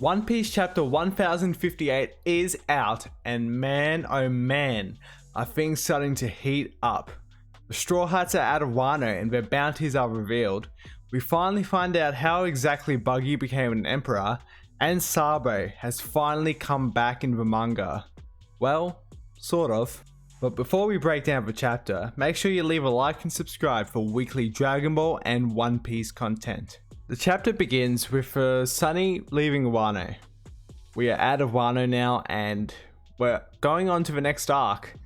One Piece chapter 1058 is out, and man oh man, are things starting to heat up. The Straw Hats are out of Wano and their bounties are revealed. We finally find out how exactly Buggy became an emperor, and Sabo has finally come back in the manga. Well, sort of. But before we break down the chapter, make sure you leave a like and subscribe for weekly Dragon Ball and One Piece content. The chapter begins with Sunny leaving Wano. We are out of Wano now and we're going on to the next arc.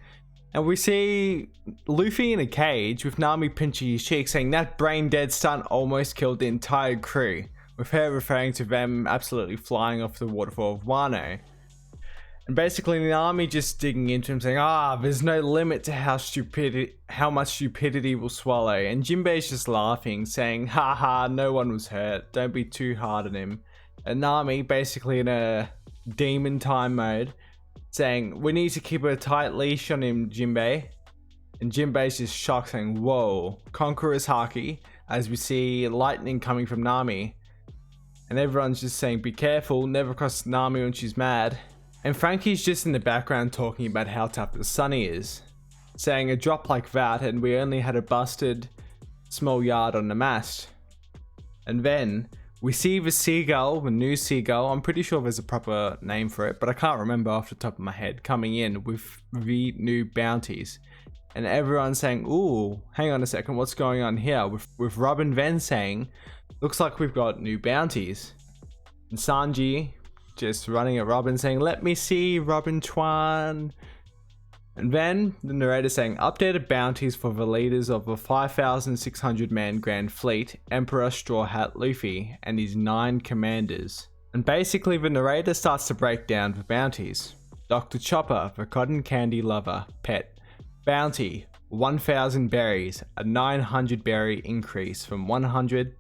And we see Luffy in a cage with Nami pinching his cheek saying that brain dead stunt almost killed the entire crew, with her referring to them absolutely flying off the waterfall of Wano. And basically Nami just digging into him saying, there's no limit to how much stupidity will swallow. And Jinbei's just laughing saying, haha, no one was hurt, don't be too hard on him. And Nami basically in a demon time mode saying, we need to keep a tight leash on him, Jinbei. And Jinbei's just shocked saying, whoa, Conqueror's Haki, as we see lightning coming from Nami. And everyone's just saying, be careful, never cross Nami when she's mad. And Frankie's just in the background talking about how tough the Sunny is, saying a drop like that and we only had a busted small yard on the mast. And then we see the seagull, the new seagull, I'm pretty sure there's a proper name for it, but I can't remember off the top of my head, coming in with the new bounties. And everyone's saying, ooh, hang on a second, what's going on here? With Robin Ven saying, looks like we've got new bounties. And Sanji just running at Robin saying, let me see, Robin Twan. And then the narrator saying, updated bounties for the leaders of the 5,600 man Grand Fleet, Emperor Straw Hat Luffy and his 9 commanders. And basically the narrator starts to break down the bounties. Dr. Chopper, the cotton candy lover, pet. Bounty, 1,000 berries, a 900 berry increase from 100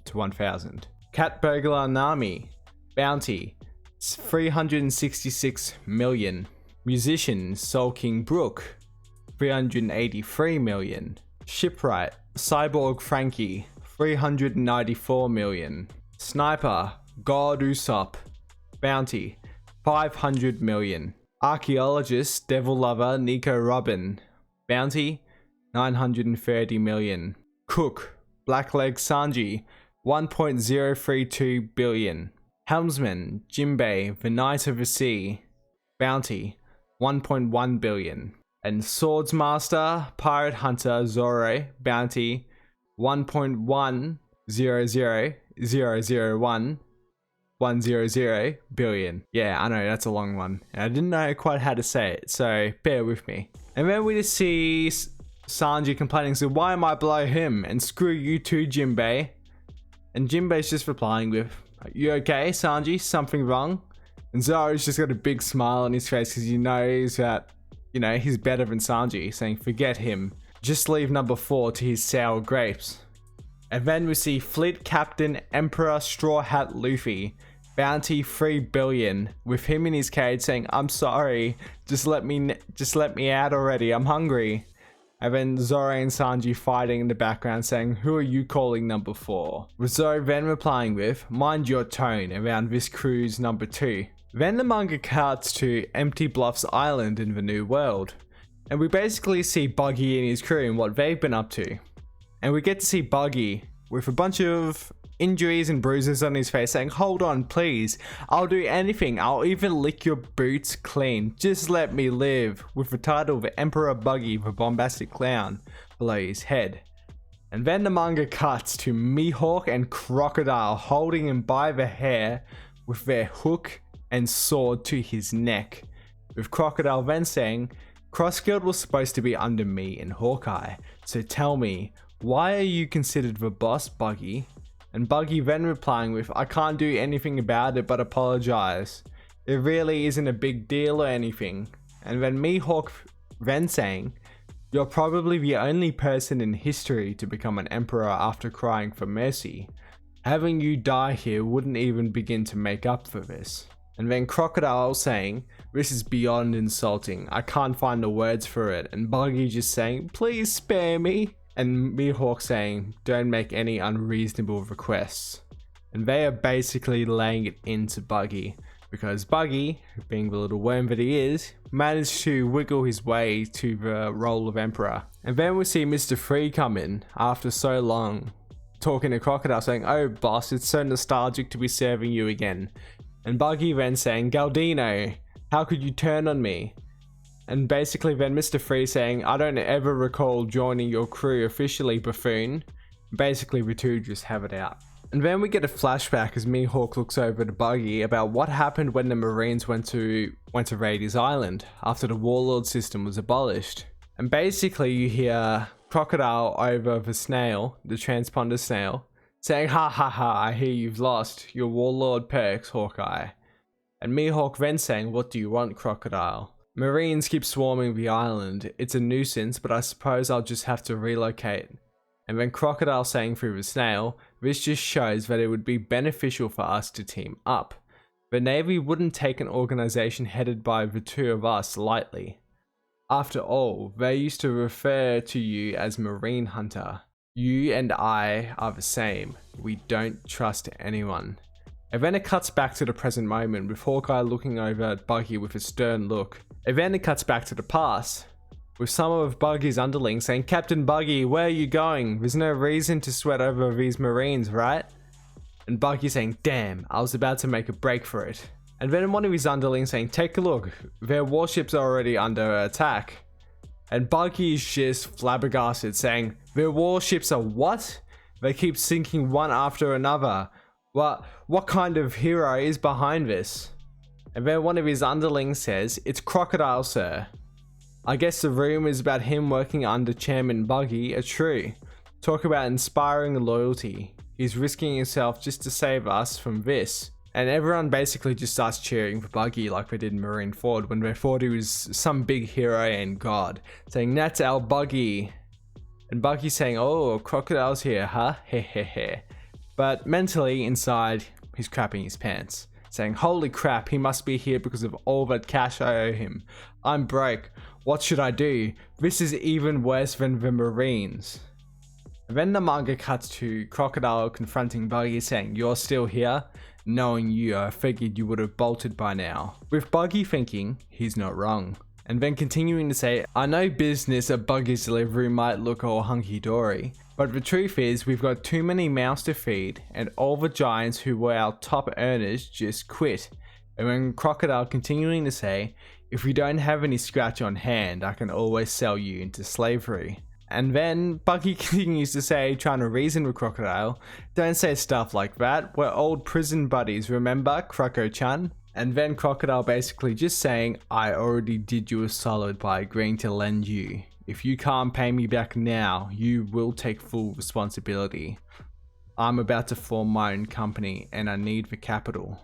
to 1,000. Cat Burglar Nami, bounty, 366 million. Musician Soul King Brook, 383 million. Shipwright Cyborg Frankie, 394 million. Sniper God Usopp, bounty, 500 million. Archaeologist Devil Lover Nico Robin, bounty, 930 million. Cook Blackleg Sanji, 1.032 billion. Helmsman Jinbei, the Knight of the Sea, bounty, 1.1 billion. And Swordsmaster Pirate Hunter Zoro, bounty, 1.100001100 billion. Yeah, I know, that's a long one. I didn't know quite how to say it, so bear with me. And then we just see Sanji complaining, so why am I below him? And screw you too, Jinbei. And Jinbei's just replying with, you okay, Sanji? Something wrong? And Zoro's just got a big smile on his face because he knows that, he's better than Sanji, saying, forget him. Just leave number 4 to his sour grapes. And then we see Fleet Captain Emperor Straw Hat Luffy, bounty 3 billion, with him in his cage saying, I'm sorry, just let me out already, I'm hungry. And then Zoro and Sanji fighting in the background saying, who are you calling number 4? With Zoro then replying with, mind your tone around this crew's number 2. Then the manga cuts to Empty Bluffs Island in the New World. And we basically see Buggy and his crew and what they've been up to. And we get to see Buggy with a bunch of injuries and bruises on his face saying, hold on please, I'll do anything, I'll even lick your boots clean, just let me live, with the title of Emperor Buggy the Bombastic Clown below his head. And then the manga cuts to Mihawk and Crocodile holding him by the hair with their hook and sword to his neck, with Crocodile then saying, Crossguild was supposed to be under me and Hawkeye, so tell me, why are you considered the boss, Buggy? And Buggy then replying with, I can't do anything about it but apologize. It really isn't a big deal or anything. And then Mihawk then saying, you're probably the only person in history to become an emperor after crying for mercy. Having you die here wouldn't even begin to make up for this. And then Crocodile saying, this is beyond insulting, I can't find the words for it. And Buggy just saying, please spare me. And Mihawk saying, don't make any unreasonable requests. and they are basically laying it into Buggy, because Buggy, being the little worm that he is, managed to wiggle his way to the role of Emperor. And then we see Mr. Free come in after so long, talking to Crocodile saying, "Oh boss, it's so nostalgic to be serving you again." And Buggy then saying, "Galdino, how could you turn on me?" And basically then Mr. Free saying, "I don't ever recall joining your crew officially, buffoon." Basically the two just have it out. And then we get a flashback as Mihawk looks over to Buggy about what happened when the Marines went to raid his island after the warlord system was abolished. And basically you hear Crocodile over the snail, the transponder snail, saying, "Ha ha ha, I hear you've lost your warlord perks, Hawkeye." And Mihawk then saying, "What do you want, Crocodile?" Marines keep swarming the island. It's a nuisance, but I suppose I'll just have to relocate. And then Crocodile saying through the snail, "This just shows that it would be beneficial for us to team up. The Navy wouldn't take an organization headed by the two of us lightly. After all, they used to refer to you as Marine Hunter. You and I are the same. We don't trust anyone." And then it cuts back to the present moment with Hawkeye looking over at Buggy with a stern look. And then it cuts back to the past, with some of Buggy's underlings saying, "Captain Buggy, where are you going? There's no reason to sweat over these Marines, right?" And Buggy saying, "Damn, I was about to make a break for it." And then one of his underlings saying, "Take a look, their warships are already under attack." And Buggy is just flabbergasted saying, "Their warships are what? They keep sinking one after another. What kind of hero is behind this?" And then one of his underlings says, "It's Crocodile, sir. I guess the rumors about him working under Chairman Buggy are true. Talk about inspiring loyalty. He's risking himself just to save us from this." And everyone basically just starts cheering for Buggy like they did in Marineford when they thought he was some big hero and god, saying, "That's our Buggy." And Buggy saying, "Oh, Crocodile's here, huh? Hehehe." But mentally inside, he's crapping his pants, saying, "Holy crap, he must be here because of all that cash I owe him. I'm broke. What should I do? This is even worse than the Marines." And then the manga cuts to Crocodile confronting Buggy saying, "You're still here? Knowing you, I figured you would have bolted by now." With Buggy thinking he's not wrong. And then continuing to say, "I know business at Buggy's delivery might look all hunky-dory, but the truth is we've got too many mouths to feed and all the giants who were our top earners just quit." And then Crocodile continuing to say, "If we don't have any scratch on hand, I can always sell you into slavery." And then Buggy continues to say, trying to reason with Crocodile, "Don't say stuff like that. We're old prison buddies, remember, Croco-chan?" And then Crocodile basically just saying, "I already did you a solid by agreeing to lend you. If you can't pay me back now, you will take full responsibility. I'm about to form my own company and I need the capital."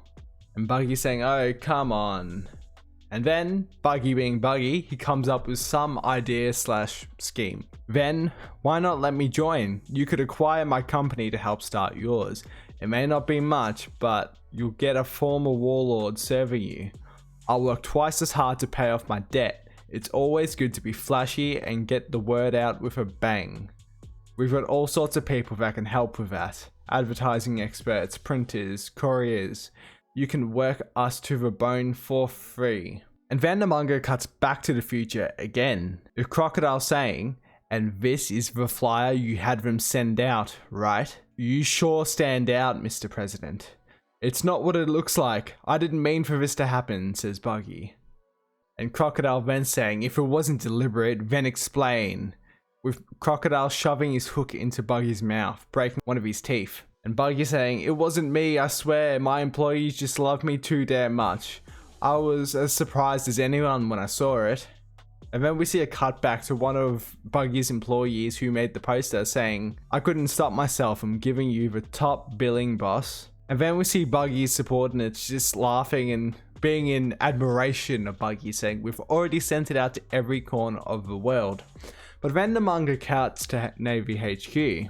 And Buggy saying, "Oh, come on." And then, Buggy being Buggy, he comes up with some idea / scheme. Then, "Why not let me join? You could acquire my company to help start yours. It may not be much, but you'll get a former warlord serving you. I'll work twice as hard to pay off my debt. It's always good to be flashy and get the word out with a bang. We've got all sorts of people that can help with that. Advertising experts, printers, couriers. You can work us to the bone for free." And then the manga cuts back to the future again, with Crocodile saying, "And this is the flyer you had them send out, right? You sure stand out, Mr. President." "It's not what it looks like. I didn't mean for this to happen," says Buggy. And Crocodile then saying, "If it wasn't deliberate, then explain." With Crocodile shoving his hook into Buggy's mouth, breaking one of his teeth. And Buggy saying, "It wasn't me, I swear, my employees just love me too damn much. I was as surprised as anyone when I saw it." And then we see a cut back to one of Buggy's employees who made the poster saying, "I couldn't stop myself from giving you the top billing, boss." And then we see Buggy's subordinates just laughing and being in admiration of Buggy, saying, "We've already sent it out to every corner of the world." But then the manga cuts to Navy HQ.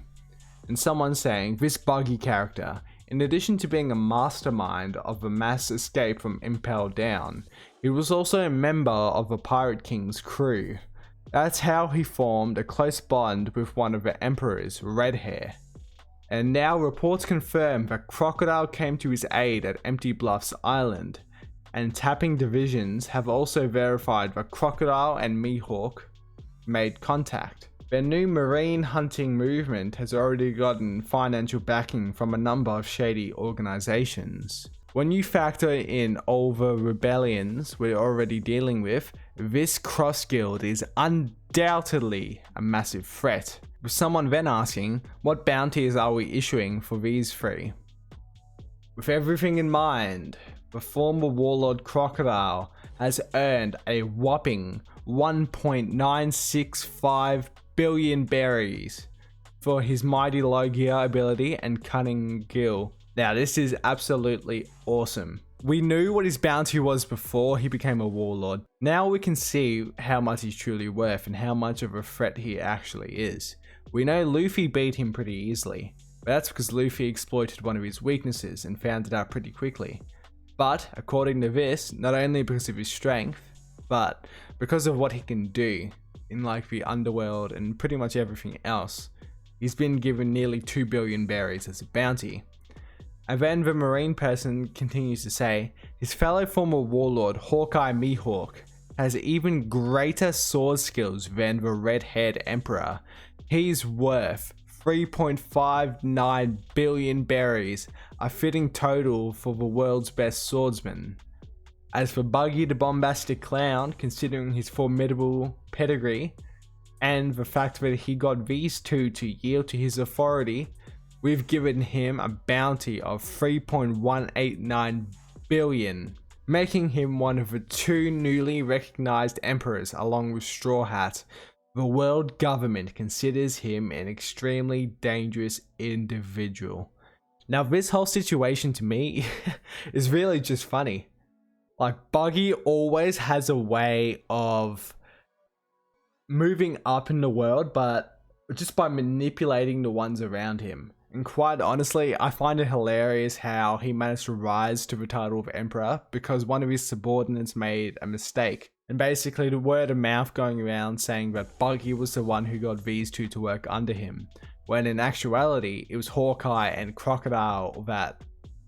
And someone saying, "This Buggy character, in addition to being a mastermind of the mass escape from Impel Down, he was also a member of the Pirate King's crew. That's how he formed a close bond with one of the Emperor's Red Hair." And now reports confirm that Crocodile came to his aid at Empty Bluffs Island, and tapping divisions have also verified that Crocodile and Mihawk made contact. Their new marine hunting movement has already gotten financial backing from a number of shady organizations. When you factor in all the rebellions we're already dealing with, this cross guild is undoubtedly a massive threat. With someone then asking, what bounties are we issuing for these three? With everything in mind, the former warlord Crocodile has earned a whopping 1.965 billion berries for his mighty Logia ability and cunning gill. Now this is absolutely awesome. We knew what his bounty was before he became a warlord. Now we can see how much he's truly worth and how much of a threat he actually is. We know Luffy beat him pretty easily, but that's because Luffy exploited one of his weaknesses and found it out pretty quickly. But according to this, not only because of his strength, but because of what he can do in like the underworld and pretty much everything else, he's been given nearly 2 billion berries as a bounty. And then the marine person continues to say, his fellow former warlord Hawkeye Mihawk has even greater sword skills than the red-haired emperor. He's worth 3.59 billion berries, a fitting total for the world's best swordsman. As for Buggy the bombastic clown, considering his formidable pedigree and the fact that he got these two to yield to his authority, we've given him a bounty of 3.189 billion, making him one of the two newly recognized emperors along with Straw Hat. The world government considers him an extremely dangerous individual. Now this whole situation to me is really just funny. Like, Buggy always has a way of moving up in the world, but just by manipulating the ones around him. And quite honestly, I find it hilarious how he managed to rise to the title of Emperor because one of his subordinates made a mistake. And basically the word of mouth going around saying that Buggy was the one who got these two to work under him, when in actuality it was Hawkeye and Crocodile that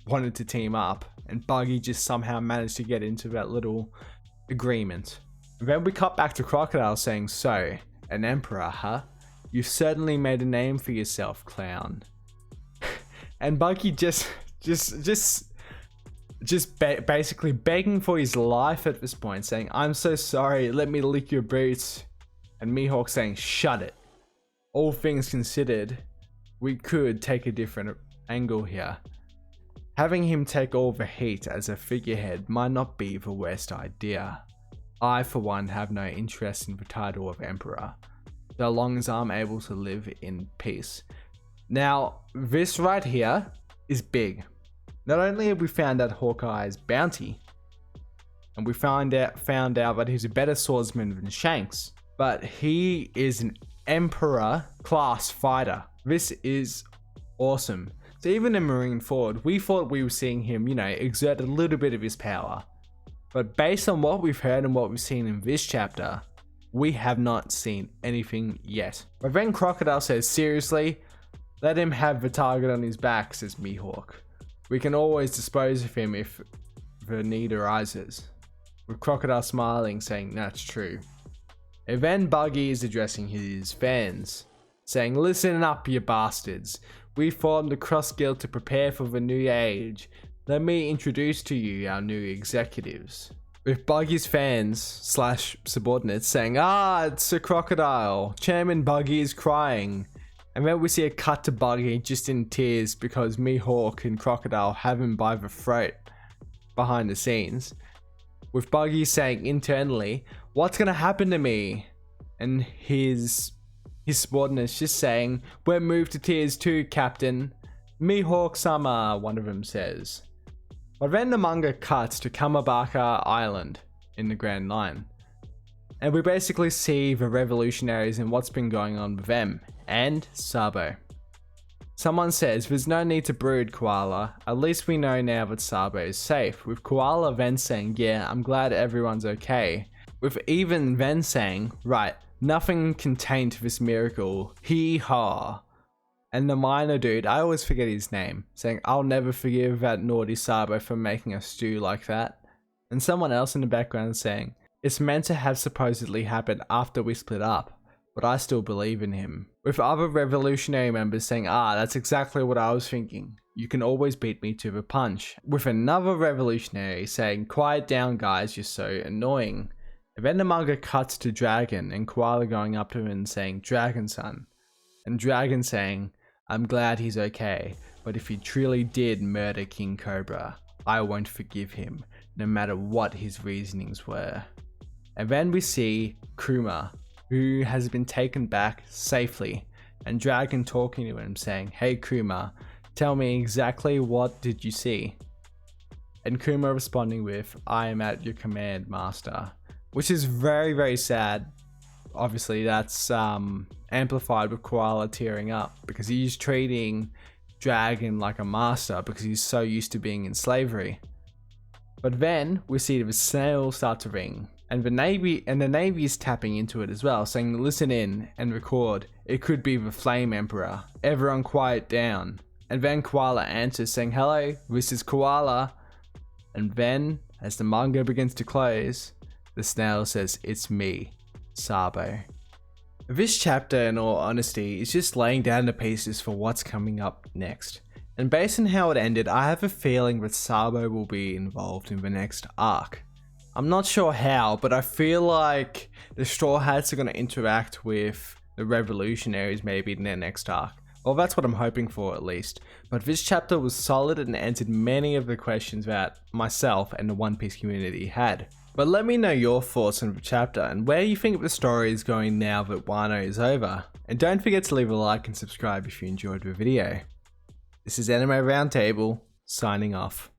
wanted to team up, and Buggy just somehow managed to get into that little agreement. And then we cut back to Crocodile saying, so, an emperor, huh? You've certainly made a name for yourself, clown. And Buggy basically begging for his life at this point, saying, I'm so sorry, let me lick your boots. And Mihawk saying, shut it. All things considered, we could take a different angle here. Having him take all the heat as a figurehead might not be the worst idea. I, for one, have no interest in the title of Emperor, so long as I'm able to live in peace. Now, this right here is big. Not only have we found out Hawkeye's bounty, and we found out that he's a better swordsman than Shanks, but he is an Emperor class fighter. This is awesome. So even in Marineford, we thought we were seeing him, exert a little bit of his power. But based on what we've heard and what we've seen in this chapter, we have not seen anything yet. But then Crocodile says, seriously, let him have the target on his back, says Mihawk. We can always dispose of him if the need arises. With Crocodile smiling, saying that's true. And then Buggy is addressing his fans, saying, listen up, you bastards. We formed the Cross Guild to prepare for the new age. Let me introduce to you our new executives. With Buggy's fans / subordinates saying, it's a Crocodile. Chairman Buggy is crying. And then we see a cut to Buggy just in tears because Mihawk and Crocodile have him by the throat behind the scenes. With Buggy saying internally, what's gonna happen to me? And his subordinates just saying, we're moved to tears too, Captain. Mihawk-sama, one of them says. But then the manga cuts to Kamabaka Island in the Grand Line. And we basically see the revolutionaries and what's been going on with them, and Sabo. Someone says, there's no need to brood, Koala. At least we know now that Sabo is safe. With Koala then saying, yeah, I'm glad everyone's okay. With even then saying, right, nothing can taint this miracle. Hee-haw. And the miner dude, I always forget his name, saying, "I'll never forgive that naughty Sabo for making a stew like that." And someone else in the background saying, "It's meant to have supposedly happened after we split up, but I still believe in him." With other revolutionary members saying, "That's exactly what I was thinking. You can always beat me to the punch." With another revolutionary saying, "Quiet down guys, you're so annoying." And then the manga cuts to Dragon and Koala going up to him and saying, "Dragon son." And Dragon saying, "I'm glad he's okay, but if he truly did murder King Cobra, I won't forgive him, no matter what his reasonings were." And then we see Kruma, who has been taken back safely, and Dragon talking to him saying, "Hey Kruma, tell me exactly what did you see?" And Kruma responding with, "I am at your command, master," which is very, very sad. Obviously that's amplified with Koala tearing up because he's treating Dragon like a master because he's so used to being in slavery. But then we see the snail start to ring, and the Navy is tapping into it as well, saying, "Listen in and record. It could be the Flame Emperor. Everyone quiet down." And then Koala answers saying, "Hello, this is Koala." And then, as the manga begins to close, the snail says, "It's me, Sabo." This chapter, in all honesty, is just laying down the pieces for what's coming up next. And based on how it ended, I have a feeling that Sabo will be involved in the next arc. I'm not sure how, but I feel like the Straw Hats are going to interact with the revolutionaries maybe in their next arc. Well, that's what I'm hoping for at least. But this chapter was solid and answered many of the questions that myself and the One Piece community had. But let me know your thoughts on the chapter and where you think the story is going now that Wano is over. And don't forget to leave a like and subscribe if you enjoyed the video. This is Anime Roundtable, signing off.